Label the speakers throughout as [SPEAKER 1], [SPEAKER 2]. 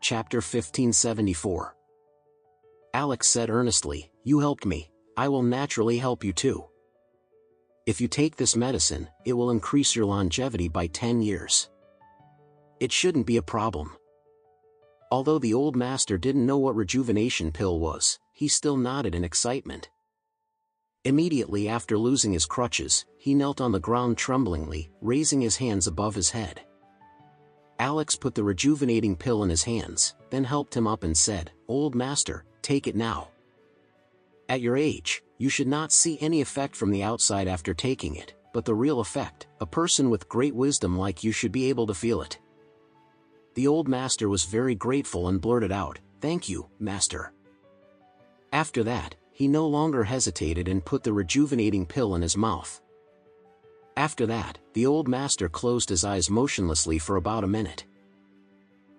[SPEAKER 1] Chapter 1574. Alex said earnestly, "You helped me, I will naturally help you too. If you take this medicine, it will increase your longevity by 10 years. It shouldn't be a problem." Although the old master didn't know what rejuvenation pill was, he still nodded in excitement. Immediately after losing his crutches, he knelt on the ground tremblingly, raising his hands above his head. Alex put the rejuvenating pill in his hands, then helped him up and said, "Old master, take it now. At your age, you should not see any effect from the outside after taking it, but the real effect, a person with great wisdom like you should be able to feel it." The old master was very grateful and blurted out, "Thank you, master." After that, he no longer hesitated and put the rejuvenating pill in his mouth. After that, the old master closed his eyes motionlessly for about a minute.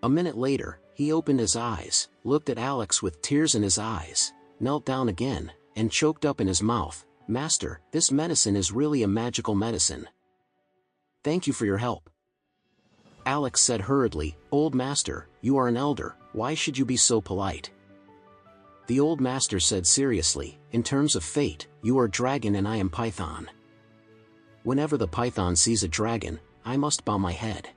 [SPEAKER 1] A minute later, he opened his eyes, looked at Alex with tears in his eyes, knelt down again, and choked up in his mouth, "Master, this medicine is really a magical medicine. Thank you for your help." Alex said hurriedly, "Old master, you are an elder, why should you be so polite?" The old master said seriously, "In terms of fate, you are dragon and I am python. Whenever the python sees a dragon, I must bow my head.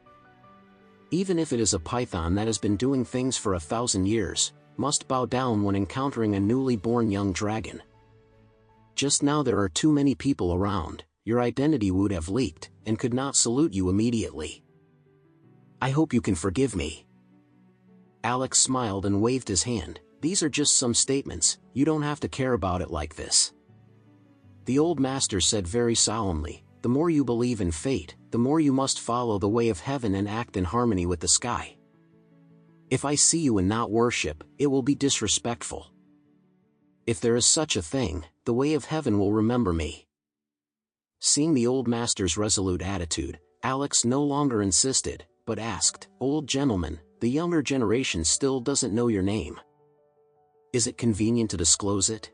[SPEAKER 1] Even if it is a python that has been doing things for 1,000 years, must bow down when encountering a newly born young dragon. Just now there are too many people around, your identity would have leaked, and could not salute you immediately. I hope you can forgive me." Alex smiled and waved his hand, "These are just some statements, you don't have to care about it like this." The old master said very solemnly, "The more you believe in fate, the more you must follow the way of heaven and act in harmony with the sky. If I see you and not worship, it will be disrespectful. If there is such a thing, the way of heaven will remember me." Seeing the old master's resolute attitude, Alex no longer insisted, but asked, "Old gentleman, the younger generation still doesn't know your name. Is it convenient to disclose it?"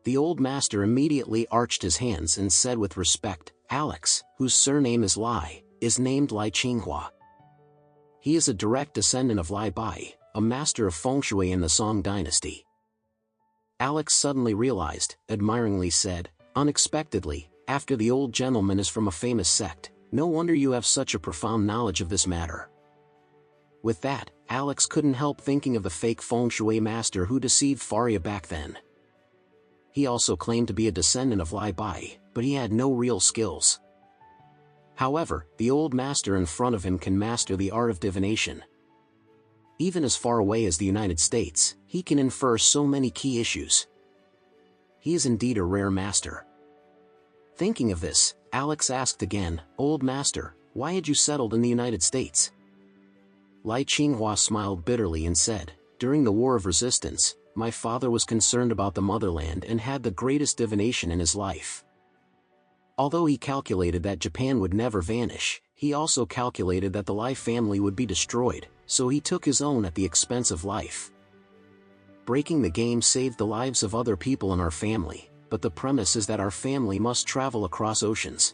[SPEAKER 1] The old master immediately arched his hands and said with respect, "Alex, whose surname is Lai, is named Lai Qinghua. He is a direct descendant of Lai Bai, a master of feng shui in the Song dynasty." Alex suddenly realized, admiringly said, "Unexpectedly, after the old gentleman is from a famous sect, no wonder you have such a profound knowledge of this matter." With that, Alex couldn't help thinking of the fake feng shui master who deceived Faria back then. He also claimed to be a descendant of Lai Bai, but he had no real skills. However, the old master in front of him can master the art of divination. Even as far away as the United States, he can infer so many key issues. He is indeed a rare master. Thinking of this, Alex asked again, "Old master, why had you settled in the United States?" Lai Qinghua smiled bitterly and said, "During the War of Resistance, my father was concerned about the motherland and had the greatest divination in his life. Although he calculated that Japan would never vanish, he also calculated that the Lai family would be destroyed, so he took his own at the expense of life. Breaking the game saved the lives of other people in our family, but the premise is that our family must travel across oceans.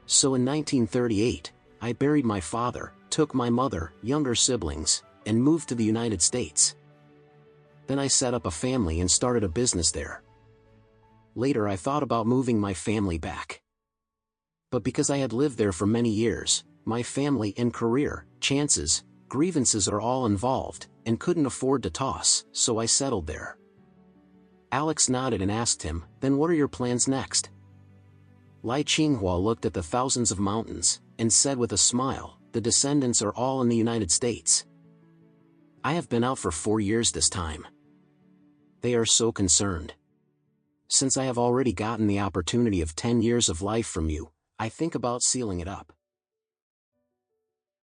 [SPEAKER 1] So in 1938, I buried my father, took my mother, younger siblings, and moved to the United States. Then I set up a family and started a business there. Later I thought about moving my family back. But because I had lived there for many years, my family and career, chances, grievances are all involved, and couldn't afford to toss, so I settled there." Alex nodded and asked him, "Then what are your plans next?" Lai Qinghua looked at the thousands of mountains, and said with a smile, "The descendants are all in the United States. I have been out for 4 years this time. They are so concerned. Since I have already gotten the opportunity of 10 years of life from you, I think about sealing it up."